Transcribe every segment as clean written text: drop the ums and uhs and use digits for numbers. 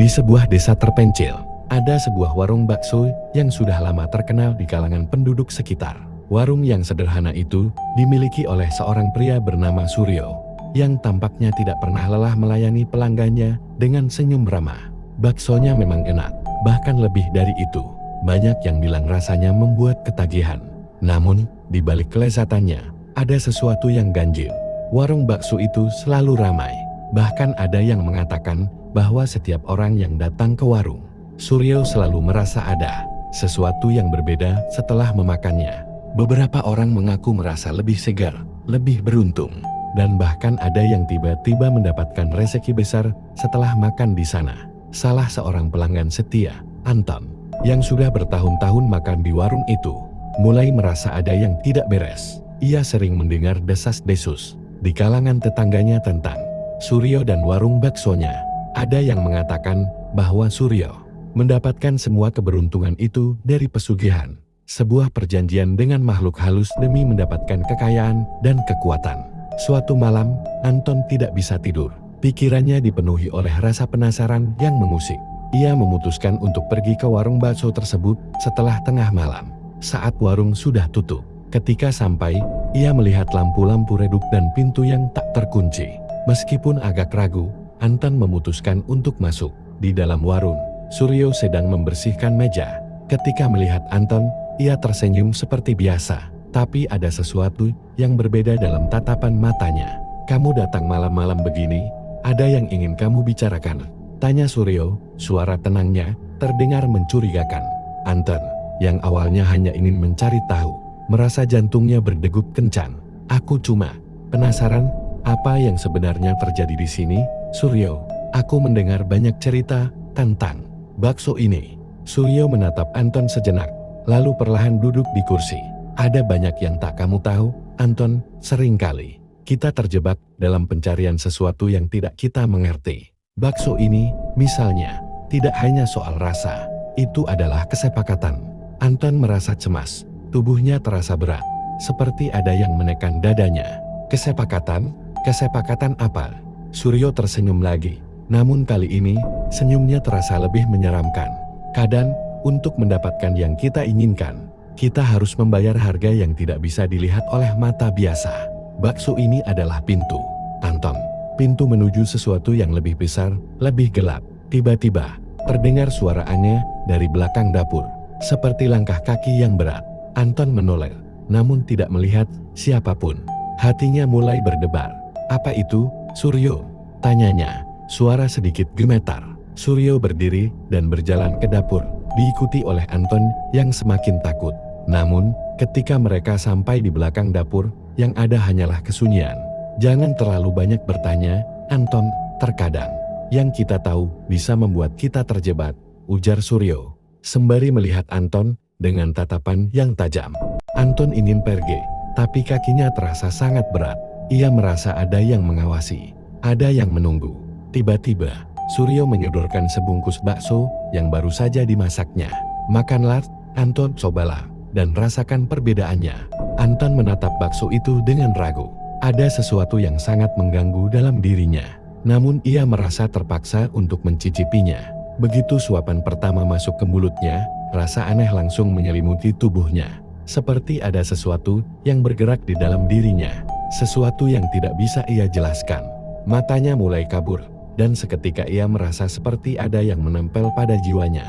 Di sebuah desa terpencil, ada sebuah warung bakso yang sudah lama terkenal di kalangan penduduk sekitar. Warung yang sederhana itu dimiliki oleh seorang pria bernama Suryo, yang tampaknya tidak pernah lelah melayani pelanggannya dengan senyum ramah. Baksonya memang enak, bahkan lebih dari itu. Banyak yang bilang rasanya membuat ketagihan. Namun, di balik kelezatannya, ada sesuatu yang ganjil. Warung bakso itu selalu ramai. Bahkan ada yang mengatakan bahwa setiap orang yang datang ke warung Suryo selalu merasa ada sesuatu yang berbeda setelah memakannya. Beberapa orang mengaku merasa lebih segar, lebih beruntung, dan bahkan ada yang tiba-tiba mendapatkan rezeki besar setelah makan di sana. Salah seorang pelanggan setia, Anton, yang sudah bertahun-tahun makan di warung itu, mulai merasa ada yang tidak beres. Ia sering mendengar desas-desus di kalangan tetangganya tentang Suryo dan warung baksonya. Ada yang mengatakan bahwa Suryo mendapatkan semua keberuntungan itu dari pesugihan, sebuah perjanjian dengan makhluk halus demi mendapatkan kekayaan dan kekuatan. Suatu malam, Anton tidak bisa tidur. Pikirannya dipenuhi oleh rasa penasaran yang mengusik. Ia memutuskan untuk pergi ke warung bakso tersebut setelah tengah malam, saat warung sudah tutup. Ketika sampai, ia melihat lampu-lampu redup dan pintu yang tak terkunci. Meskipun agak ragu, Anton memutuskan untuk masuk. Di dalam warung, Suryo sedang membersihkan meja. Ketika melihat Anton, ia tersenyum seperti biasa. Tapi ada sesuatu yang berbeda dalam tatapan matanya. "Kamu datang malam-malam begini, ada yang ingin kamu bicarakan?" tanya Suryo. Suara tenangnya terdengar mencurigakan. Anton, yang awalnya hanya ingin mencari tahu, merasa jantungnya berdegup kencang. "Aku cuma penasaran apa yang sebenarnya terjadi di sini, Suryo. Aku mendengar banyak cerita tentang bakso ini." Suryo menatap Anton sejenak, lalu perlahan duduk di kursi. "Ada banyak yang tak kamu tahu, Anton. Seringkali kita terjebak dalam pencarian sesuatu yang tidak kita mengerti. Bakso ini, misalnya, tidak hanya soal rasa. Itu adalah kesepakatan." Anton merasa cemas. Tubuhnya terasa berat, seperti ada yang menekan dadanya. "Kesepakatan? Kesepakatan apa?" Suryo tersenyum lagi. Namun kali ini, senyumnya terasa lebih menyeramkan. "Kadang, untuk mendapatkan yang kita inginkan, kita harus membayar harga yang tidak bisa dilihat oleh mata biasa. Bakso ini adalah pintu, Anton. Pintu menuju sesuatu yang lebih besar, lebih gelap." Tiba-tiba, terdengar suara aneh dari belakang dapur, seperti langkah kaki yang berat. Anton menoleh, namun tidak melihat siapapun. Hatinya mulai berdebar. "Apa itu, Suryo?" tanyanya. Suara sedikit gemetar. Suryo berdiri dan berjalan ke dapur, diikuti oleh Anton yang semakin takut. Namun, ketika mereka sampai di belakang dapur, yang ada hanyalah kesunyian. "Jangan terlalu banyak bertanya, Anton. Terkadang yang kita tahu bisa membuat kita terjebak," ujar Suryo, sembari melihat Anton dengan tatapan yang tajam. Anton ingin pergi, tapi kakinya terasa sangat berat. Ia merasa ada yang mengawasi, ada yang menunggu. Tiba-tiba, Suryo menyodorkan sebungkus bakso yang baru saja dimasaknya. "Makanlah, Anton, cobalah, dan rasakan perbedaannya." Anton menatap bakso itu dengan ragu. Ada sesuatu yang sangat mengganggu dalam dirinya. Namun ia merasa terpaksa untuk mencicipinya. Begitu suapan pertama masuk ke mulutnya, rasa aneh langsung menyelimuti tubuhnya. Seperti ada sesuatu yang bergerak di dalam dirinya. Sesuatu yang tidak bisa ia jelaskan. Matanya mulai kabur, dan seketika ia merasa seperti ada yang menempel pada jiwanya.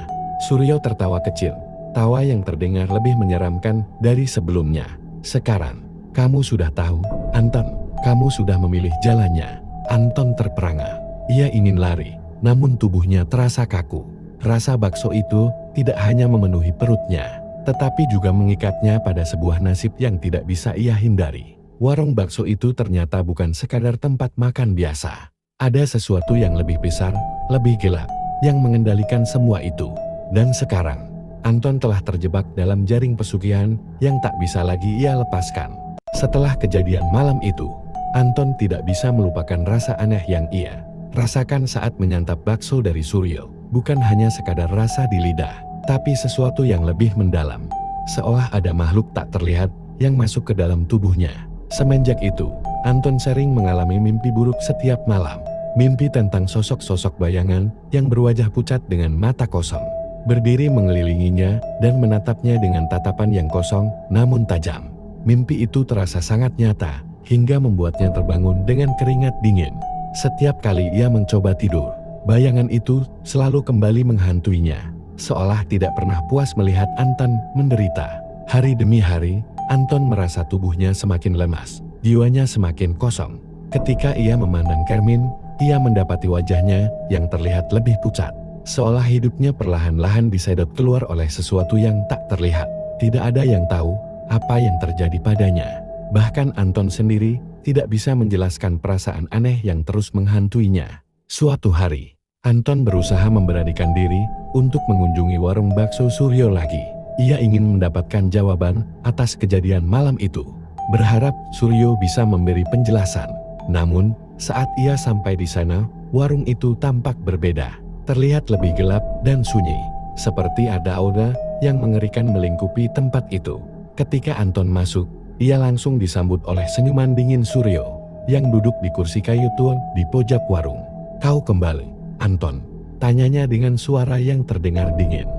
Suryo tertawa kecil, tawa yang terdengar lebih menyeramkan dari sebelumnya. "Sekarang, kamu sudah tahu, Anton. Kamu sudah memilih jalannya." Anton terperangah. Ia ingin lari, namun tubuhnya terasa kaku. Rasa bakso itu tidak hanya memenuhi perutnya, tetapi juga mengikatnya pada sebuah nasib yang tidak bisa ia hindari. Warung bakso itu ternyata bukan sekadar tempat makan biasa. Ada sesuatu yang lebih besar, lebih gelap, yang mengendalikan semua itu. Dan sekarang, Anton telah terjebak dalam jaring pesugihan yang tak bisa lagi ia lepaskan. Setelah kejadian malam itu, Anton tidak bisa melupakan rasa aneh yang ia rasakan saat menyantap bakso dari Suryo. Bukan hanya sekadar rasa di lidah, tapi sesuatu yang lebih mendalam. Seolah ada makhluk tak terlihat yang masuk ke dalam tubuhnya. Semenjak itu, Anton sering mengalami mimpi buruk setiap malam. Mimpi tentang sosok-sosok bayangan yang berwajah pucat dengan mata kosong. Berdiri mengelilinginya dan menatapnya dengan tatapan yang kosong namun tajam. Mimpi itu terasa sangat nyata, hingga membuatnya terbangun dengan keringat dingin. Setiap kali ia mencoba tidur, bayangan itu selalu kembali menghantuinya, seolah tidak pernah puas melihat Anton menderita. Hari demi hari, Anton merasa tubuhnya semakin lemas, jiwanya semakin kosong. Ketika ia memandang Kermin, ia mendapati wajahnya yang terlihat lebih pucat, seolah hidupnya perlahan-lahan disedot keluar oleh sesuatu yang tak terlihat. Tidak ada yang tahu apa yang terjadi padanya. Bahkan Anton sendiri tidak bisa menjelaskan perasaan aneh yang terus menghantuinya. Suatu hari, Anton berusaha memberanikan diri untuk mengunjungi warung bakso Suryo lagi. Ia ingin mendapatkan jawaban atas kejadian malam itu, berharap Suryo bisa memberi penjelasan. Namun, saat ia sampai di sana, warung itu tampak berbeda. Terlihat lebih gelap dan sunyi, seperti ada aura yang mengerikan melingkupi tempat itu. Ketika Anton masuk, ia langsung disambut oleh senyuman dingin Suryo, yang duduk di kursi kayu tua di pojok warung. "Kau kembali, Anton?" tanyanya dengan suara yang terdengar dingin.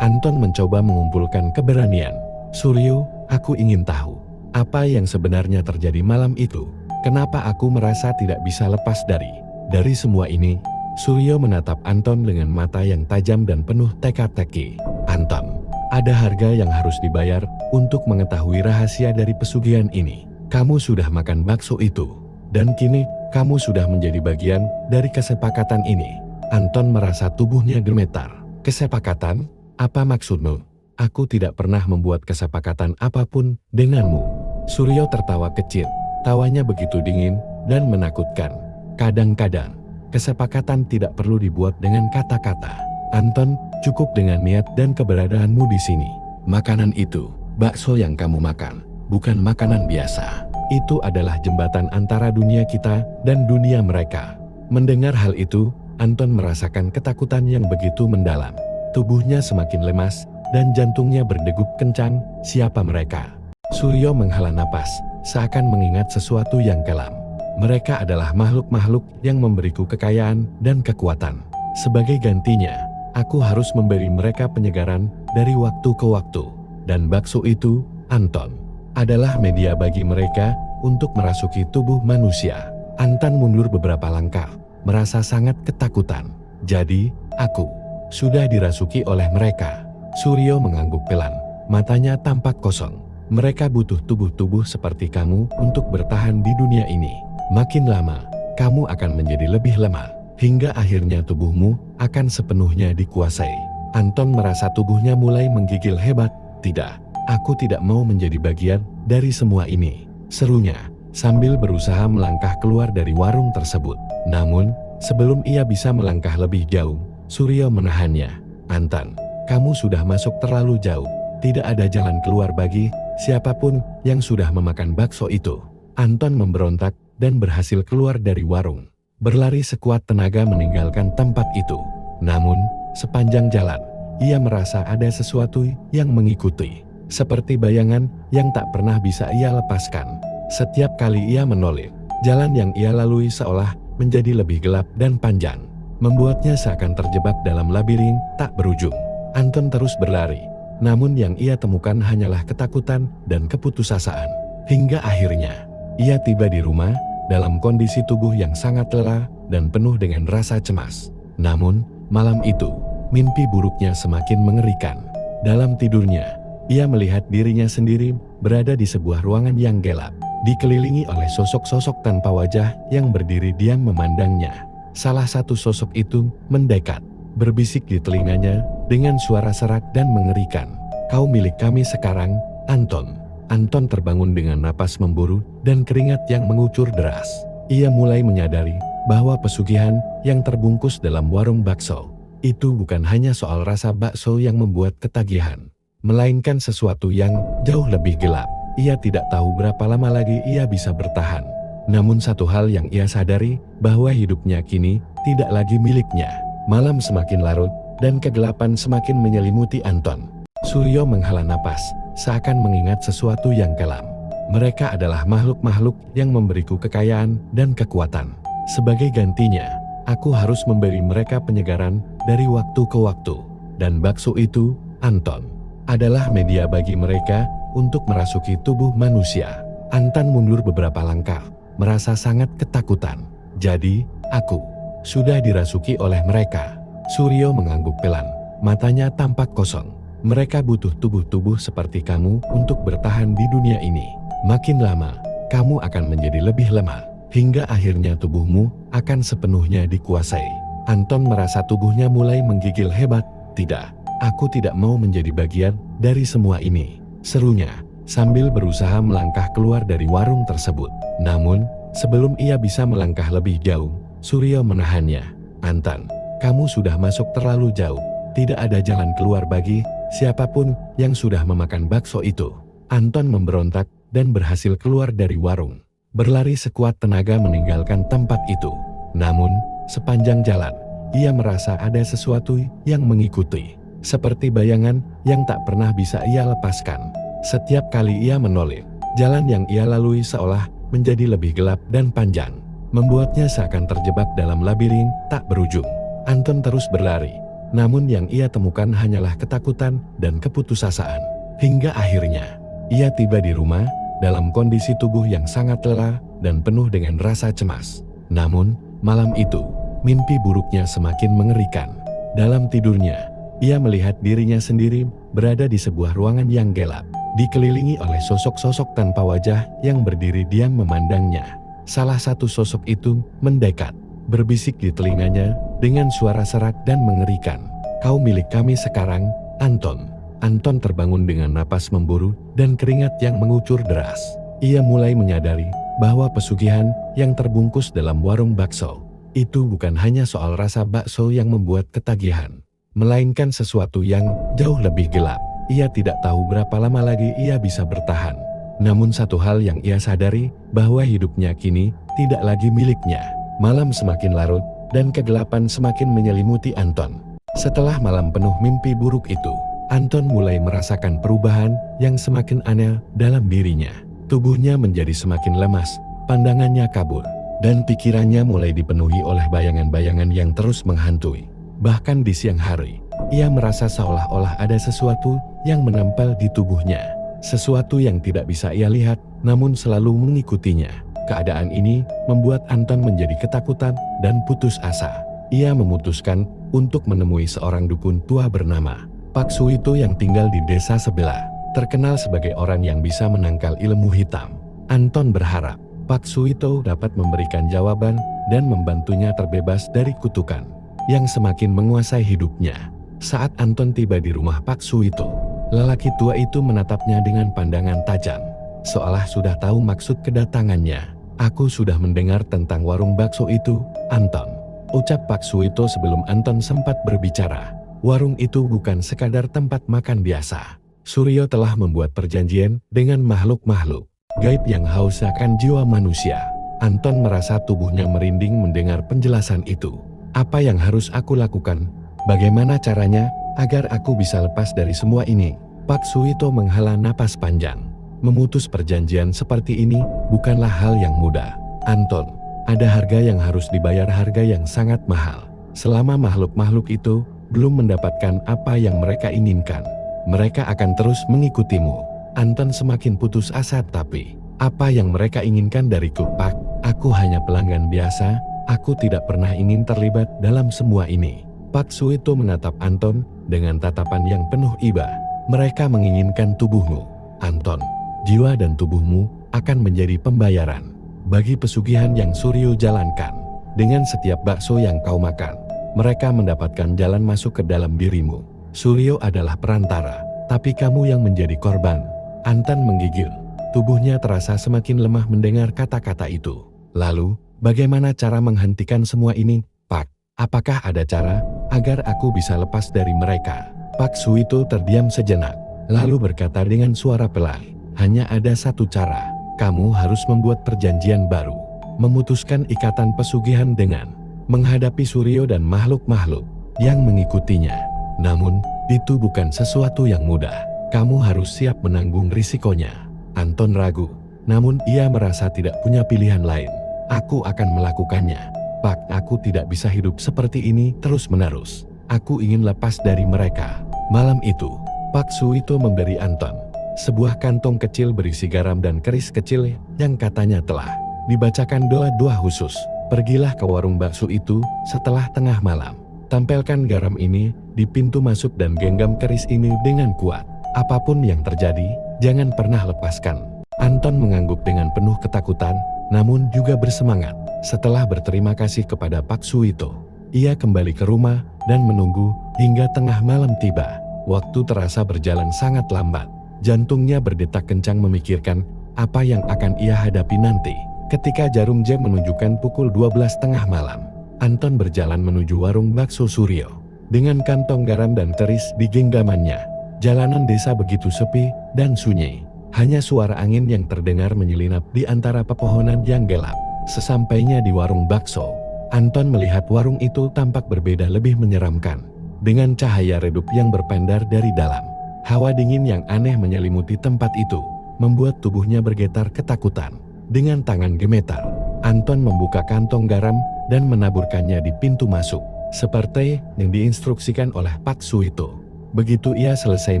Anton mencoba mengumpulkan keberanian. "Suryo, aku ingin tahu, apa yang sebenarnya terjadi malam itu? Kenapa aku merasa tidak bisa lepas dari semua ini?" Suryo menatap Anton dengan mata yang tajam dan penuh teka-teki. "Anton, ada harga yang harus dibayar untuk mengetahui rahasia dari pesugihan ini. Kamu sudah makan bakso itu, dan kini kamu sudah menjadi bagian dari kesepakatan ini." Anton merasa tubuhnya gemetar. "Kesepakatan? Apa maksudmu? Aku tidak pernah membuat kesepakatan apapun denganmu." Suryo tertawa kecil. Tawanya begitu dingin dan menakutkan. "Kadang-kadang, kesepakatan tidak perlu dibuat dengan kata-kata. Anton, cukup dengan niat dan keberadaanmu di sini. Makanan itu, bakso yang kamu makan, bukan makanan biasa. Itu adalah jembatan antara dunia kita dan dunia mereka." Mendengar hal itu, Anton merasakan ketakutan yang begitu mendalam. Tubuhnya semakin lemas dan jantungnya berdegup kencang. Siapa mereka? Suryo menghela napas, seakan mengingat sesuatu yang kelam. "Mereka adalah makhluk-makhluk yang memberiku kekayaan dan kekuatan. Sebagai gantinya, aku harus memberi mereka penyegaran dari waktu ke waktu. Dan bakso itu, Anton, adalah media bagi mereka untuk merasuki tubuh manusia." Anton mundur beberapa langkah, merasa sangat ketakutan. "Jadi, aku sudah dirasuki oleh mereka?" Suryo mengangguk pelan, matanya tampak kosong. "Mereka butuh tubuh-tubuh seperti kamu untuk bertahan di dunia ini. Makin lama, kamu akan menjadi lebih lemah, hingga akhirnya tubuhmu akan sepenuhnya dikuasai." Anton merasa tubuhnya mulai menggigil hebat. "Tidak, aku tidak mau menjadi bagian dari semua ini," serunya, sambil berusaha melangkah keluar dari warung tersebut. Namun, sebelum ia bisa melangkah lebih jauh, Suryo menahannya. "Anton, kamu sudah masuk terlalu jauh. Tidak ada jalan keluar bagi siapapun yang sudah memakan bakso itu." Anton memberontak dan berhasil keluar dari warung. Berlari sekuat tenaga meninggalkan tempat itu. Namun, sepanjang jalan, ia merasa ada sesuatu yang mengikuti. Seperti bayangan yang tak pernah bisa ia lepaskan. Setiap kali ia menoleh, jalan yang ia lalui seolah menjadi lebih gelap dan panjang, membuatnya seakan terjebak dalam labirin tak berujung. Anton terus berlari, namun yang ia temukan hanyalah ketakutan dan keputusasaan. Hingga akhirnya, ia tiba di rumah dalam kondisi tubuh yang sangat lelah dan penuh dengan rasa cemas. Namun, malam itu, mimpi buruknya semakin mengerikan. Dalam tidurnya, ia melihat dirinya sendiri berada di sebuah ruangan yang gelap, dikelilingi oleh sosok-sosok tanpa wajah yang berdiri diam memandangnya. Salah satu sosok itu mendekat, berbisik di telinganya dengan suara serak dan mengerikan. "Kau milik kami sekarang, Anton." Anton terbangun dengan napas memburu dan keringat yang mengucur deras. Ia mulai menyadari bahwa pesugihan yang terbungkus dalam warung bakso itu bukan hanya soal rasa bakso yang membuat ketagihan, melainkan sesuatu yang jauh lebih gelap. Ia tidak tahu berapa lama lagi ia bisa bertahan. Namun satu hal yang ia sadari, bahwa hidupnya kini tidak lagi miliknya. Malam semakin larut dan kegelapan semakin menyelimuti Anton. Suryo menghela napas, seakan mengingat sesuatu yang kelam. Mereka adalah makhluk-makhluk yang memberiku kekayaan dan kekuatan. Sebagai gantinya, Aku harus memberi mereka penyegaran dari waktu ke waktu. Dan bakso itu, Anton, adalah media bagi mereka untuk merasuki tubuh manusia. Anton mundur beberapa langkah, merasa sangat ketakutan. Jadi, aku sudah dirasuki oleh mereka. Suryo mengangguk pelan, matanya tampak kosong. Mereka butuh tubuh-tubuh seperti kamu untuk bertahan di dunia ini. Makin lama, kamu akan menjadi lebih lemah, hingga akhirnya tubuhmu akan sepenuhnya dikuasai. Anton merasa tubuhnya mulai menggigil hebat. Tidak, aku tidak mau menjadi bagian dari semua ini, serunya, sambil berusaha melangkah keluar dari warung tersebut. Namun, sebelum ia bisa melangkah lebih jauh, Suryo menahannya. Anton, kamu sudah masuk terlalu jauh. Tidak ada jalan keluar bagi siapapun yang sudah memakan bakso itu. Anton memberontak dan berhasil keluar dari warung. Berlari sekuat tenaga meninggalkan tempat itu. Namun, sepanjang jalan, ia merasa ada sesuatu yang mengikuti. Seperti bayangan yang tak pernah bisa ia lepaskan. Setiap kali ia menoleh, jalan yang ia lalui seolah menjadi lebih gelap dan panjang. Membuatnya seakan terjebak dalam labirin tak berujung. Anton terus berlari, namun yang ia temukan hanyalah ketakutan dan keputusasaan. Hingga akhirnya, ia tiba di rumah dalam kondisi tubuh yang sangat lelah dan penuh dengan rasa cemas. Namun, malam itu, mimpi buruknya semakin mengerikan. Dalam tidurnya, ia melihat dirinya sendiri berada di sebuah ruangan yang gelap, dikelilingi oleh sosok-sosok tanpa wajah yang berdiri diam memandangnya. Salah satu sosok itu mendekat, berbisik di telinganya dengan suara serak dan mengerikan. Kau milik kami sekarang, Anton. Anton terbangun dengan napas memburu dan keringat yang mengucur deras. Ia mulai menyadari bahwa pesugihan yang terbungkus dalam warung bakso itu bukan hanya soal rasa bakso yang membuat ketagihan, melainkan sesuatu yang jauh lebih gelap. Ia tidak tahu berapa lama lagi ia bisa bertahan. Namun satu hal yang ia sadari, bahwa hidupnya kini tidak lagi miliknya. Malam semakin larut dan kegelapan semakin menyelimuti Anton. Setelah malam penuh mimpi buruk itu, Anton mulai merasakan perubahan yang semakin aneh dalam dirinya. Tubuhnya menjadi semakin lemas, pandangannya kabur, dan pikirannya mulai dipenuhi oleh bayangan-bayangan yang terus menghantui. Bahkan di siang hari, ia merasa seolah-olah ada sesuatu yang menempel di tubuhnya. Sesuatu yang tidak bisa ia lihat, namun selalu mengikutinya. Keadaan ini membuat Anton menjadi ketakutan dan putus asa. Ia memutuskan untuk menemui seorang dukun tua bernama Pak Suito yang tinggal di desa sebelah, terkenal sebagai orang yang bisa menangkal ilmu hitam. Anton berharap Pak Suito dapat memberikan jawaban dan membantunya terbebas dari kutukan yang semakin menguasai hidupnya. Saat Anton tiba di rumah Pak Suito, lelaki tua itu menatapnya dengan pandangan tajam, seolah sudah tahu maksud kedatangannya. Aku sudah mendengar tentang warung bakso itu, Anton, ucap Pak Suito sebelum Anton sempat berbicara. Warung itu bukan sekadar tempat makan biasa. Suryo telah membuat perjanjian dengan makhluk-makhluk gaib yang haus akan jiwa manusia. Anton merasa tubuhnya merinding mendengar penjelasan itu. Apa yang harus aku lakukan? Bagaimana caranya agar aku bisa lepas dari semua ini? Pak Suito menghela napas panjang. Memutus perjanjian seperti ini bukanlah hal yang mudah. Anton, ada harga yang harus dibayar, harga yang sangat mahal. Selama makhluk-makhluk itu belum mendapatkan apa yang mereka inginkan, mereka akan terus mengikutimu. Anton semakin putus asa. Tapi, apa yang mereka inginkan dariku, Pak? Aku hanya pelanggan biasa, aku tidak pernah ingin terlibat dalam semua ini. Pak Suito menatap Anton dengan tatapan yang penuh iba. Mereka menginginkan tubuhmu, Anton. Jiwa dan tubuhmu akan menjadi pembayaran bagi pesugihan yang Suryo jalankan. Dengan setiap bakso yang kau makan, mereka mendapatkan jalan masuk ke dalam dirimu. Suryo adalah perantara, tapi kamu yang menjadi korban. Anton menggigil. Tubuhnya terasa semakin lemah mendengar kata-kata itu. Lalu, bagaimana cara menghentikan semua ini, Pak? Apakah ada cara agar aku bisa lepas dari mereka? Pak Suito terdiam sejenak, lalu berkata dengan suara pelan. Hanya ada satu cara, kamu harus membuat perjanjian baru, memutuskan ikatan pesugihan dengan menghadapi Suryo dan makhluk-makhluk yang mengikutinya. Namun, itu bukan sesuatu yang mudah. Kamu harus siap menanggung risikonya. Anton ragu, namun ia merasa tidak punya pilihan lain. Aku akan melakukannya. Pak, aku tidak bisa hidup seperti ini terus-menerus. Aku ingin lepas dari mereka. Malam itu, Pak Suito memberi Anton sebuah kantong kecil berisi garam dan keris kecil yang katanya telah dibacakan doa-doa khusus. Pergilah ke warung bakso itu setelah tengah malam. Tampilkan garam ini di pintu masuk dan genggam keris ini dengan kuat. Apapun yang terjadi, jangan pernah lepaskan. Anton mengangguk dengan penuh ketakutan, namun juga bersemangat. Setelah berterima kasih kepada Pak Suito, ia kembali ke rumah dan menunggu hingga tengah malam tiba. Waktu terasa berjalan sangat lambat. Jantungnya berdetak kencang memikirkan apa yang akan ia hadapi nanti. Ketika jarum jam menunjukkan pukul 12 tengah malam, Anton berjalan menuju warung bakso Suryo. Dengan kantong garam dan keris di genggamannya, jalanan desa begitu sepi dan sunyi. Hanya suara angin yang terdengar menyelinap di antara pepohonan yang gelap. Sesampainya di warung bakso, Anton melihat warung itu tampak berbeda, lebih menyeramkan. Dengan cahaya redup yang berpendar dari dalam, hawa dingin yang aneh menyelimuti tempat itu, membuat tubuhnya bergetar ketakutan. Dengan tangan gemetar, Anton membuka kantong garam dan menaburkannya di pintu masuk, seperti yang diinstruksikan oleh Pak Suito. Begitu ia selesai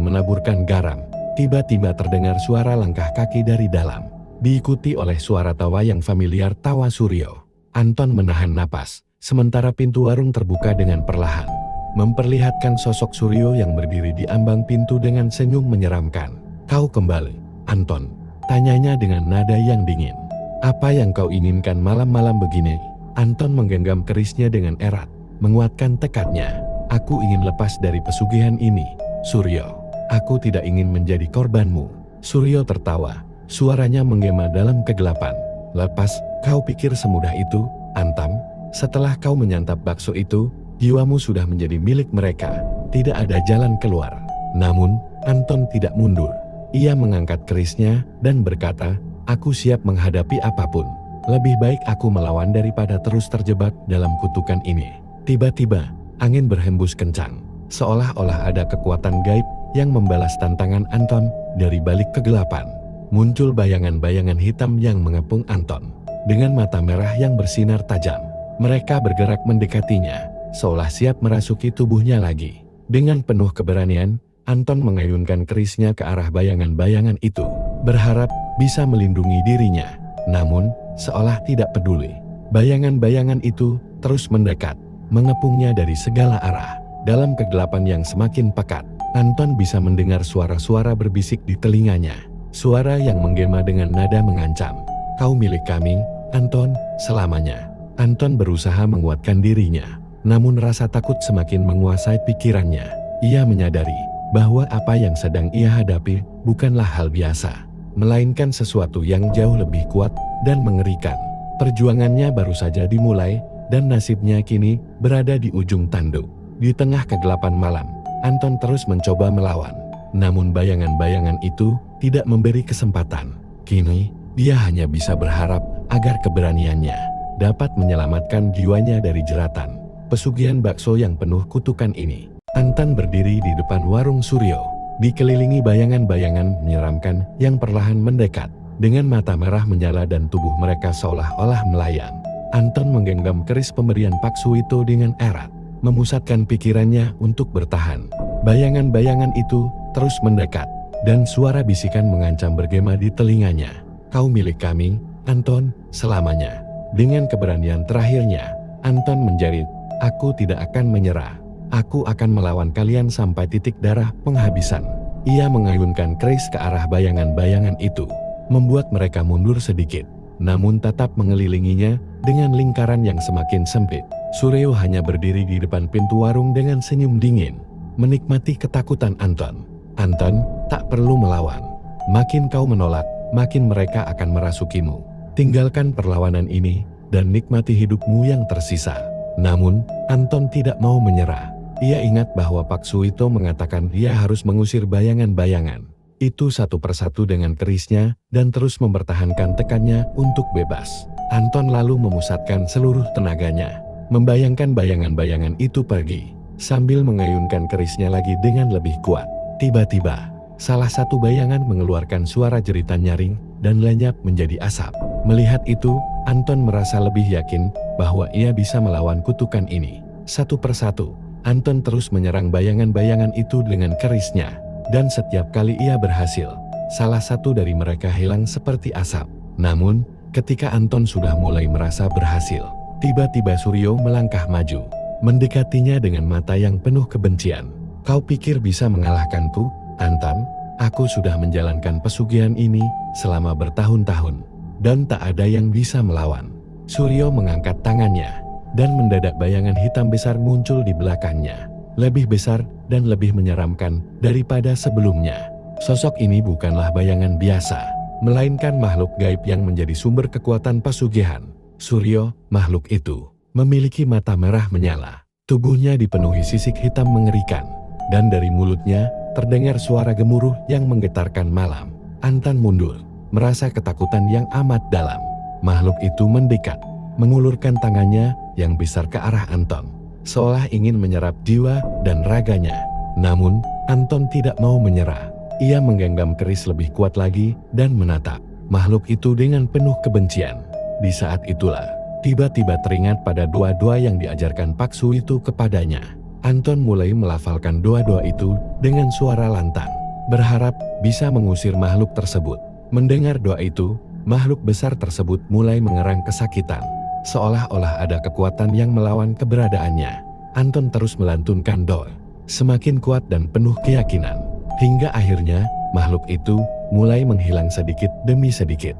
menaburkan garam, tiba-tiba terdengar suara langkah kaki dari dalam, diikuti oleh suara tawa yang familiar, tawa Suryo. Anton menahan napas, sementara pintu warung terbuka dengan perlahan, memperlihatkan sosok Suryo yang berdiri di ambang pintu dengan senyum menyeramkan. "Kau kembali, Anton?" tanyanya dengan nada yang dingin. "Apa yang kau inginkan malam-malam begini?" Anton menggenggam kerisnya dengan erat, menguatkan tekadnya. "Aku ingin lepas dari pesugihan ini, Suryo. Aku tidak ingin menjadi korbanmu." Suryo tertawa, suaranya menggema dalam kegelapan. "Lepas, kau pikir semudah itu, Antam? Setelah kau menyantap bakso itu, jiwamu sudah menjadi milik mereka. Tidak ada jalan keluar." Namun, Anton tidak mundur. Ia mengangkat kerisnya dan berkata, "Aku siap menghadapi apapun. Lebih baik aku melawan daripada terus terjebak dalam kutukan ini." Tiba-tiba, angin berhembus kencang, seolah-olah ada kekuatan gaib yang membalas tantangan Anton. Dari balik kegelapan, muncul bayangan-bayangan hitam yang mengepung Anton. Dengan mata merah yang bersinar tajam, mereka bergerak mendekatinya, seolah siap merasuki tubuhnya lagi. Dengan penuh keberanian, Anton mengayunkan kerisnya ke arah bayangan-bayangan itu, berharap bisa melindungi dirinya. Namun, seolah tidak peduli, bayangan-bayangan itu terus mendekat, mengepungnya dari segala arah. Dalam kegelapan yang semakin pekat, Anton bisa mendengar suara-suara berbisik di telinganya. Suara yang menggema dengan nada mengancam. "Kau milik kami, Anton, selamanya." Anton berusaha menguatkan dirinya, namun rasa takut semakin menguasai pikirannya. Ia menyadari bahwa apa yang sedang ia hadapi bukanlah hal biasa, melainkan sesuatu yang jauh lebih kuat dan mengerikan. Perjuangannya baru saja dimulai, dan nasibnya kini berada di ujung tanduk. Di tengah kegelapan malam, Anton terus mencoba melawan. Namun bayangan-bayangan itu tidak memberi kesempatan. Kini, dia hanya bisa berharap agar keberaniannya dapat menyelamatkan jiwanya dari jeratan pesugihan bakso yang penuh kutukan ini. Anton berdiri di depan warung Suryo, dikelilingi bayangan-bayangan menyeramkan yang perlahan mendekat. Dengan mata merah menyala dan tubuh mereka seolah-olah melayang, Anton menggenggam keris pemberian Pak Suito dengan erat, memusatkan pikirannya untuk bertahan. Bayangan-bayangan itu terus mendekat, dan suara bisikan mengancam bergema di telinganya. "Kau milik kami, Anton, selamanya." Dengan keberanian terakhirnya, Anton menjerit, "Aku tidak akan menyerah. Aku akan melawan kalian sampai titik darah penghabisan." Ia mengayunkan keris ke arah bayangan-bayangan itu, membuat mereka mundur sedikit, namun tetap mengelilinginya dengan lingkaran yang semakin sempit. Suryo hanya berdiri di depan pintu warung dengan senyum dingin, menikmati ketakutan Anton. "Anton, tak perlu melawan. Makin kau menolak, makin mereka akan merasukimu. Tinggalkan perlawanan ini dan nikmati hidupmu yang tersisa." Namun, Anton tidak mau menyerah. Ia ingat bahwa Pak Suito mengatakan dia harus mengusir bayangan-bayangan itu satu persatu dengan kerisnya dan terus mempertahankan tekannya untuk bebas. Anton lalu memusatkan seluruh tenaganya, membayangkan bayangan-bayangan itu pergi, sambil mengayunkan kerisnya lagi dengan lebih kuat. Tiba-tiba, salah satu bayangan mengeluarkan suara jeritan nyaring dan lenyap menjadi asap. Melihat itu, Anton merasa lebih yakin bahwa ia bisa melawan kutukan ini. Satu persatu, Anton terus menyerang bayangan-bayangan itu dengan kerisnya. Dan setiap kali ia berhasil, salah satu dari mereka hilang seperti asap. Namun, ketika Anton sudah mulai merasa berhasil, tiba-tiba Suryo melangkah maju, mendekatinya dengan mata yang penuh kebencian. Kau pikir bisa mengalahkanku, Anton? Aku sudah menjalankan pesugihan ini selama bertahun-tahun, dan tak ada yang bisa melawan. Suryo mengangkat tangannya, dan mendadak bayangan hitam besar muncul di belakangnya. Lebih besar dan lebih menyeramkan daripada sebelumnya. Sosok ini bukanlah bayangan biasa, melainkan makhluk gaib yang menjadi sumber kekuatan pesugihan. Suryo, makhluk itu, memiliki mata merah menyala. Tubuhnya dipenuhi sisik hitam mengerikan, dan dari mulutnya terdengar suara gemuruh yang menggetarkan malam. Anton mundur, merasa ketakutan yang amat dalam. Makhluk itu mendekat, mengulurkan tangannya yang besar ke arah Anton, seolah ingin menyerap jiwa dan raganya. Namun, Anton tidak mau menyerah. Ia menggenggam keris lebih kuat lagi dan menatap makhluk itu dengan penuh kebencian. Di saat itulah, tiba-tiba teringat pada doa-doa yang diajarkan Pak Su itu kepadanya. Anton mulai melafalkan doa-doa itu dengan suara lantang, berharap bisa mengusir makhluk tersebut. Mendengar doa itu, makhluk besar tersebut mulai mengerang kesakitan, seolah-olah ada kekuatan yang melawan keberadaannya. Anton terus melantunkan doa, semakin kuat dan penuh keyakinan, hingga akhirnya makhluk itu mulai menghilang sedikit demi sedikit.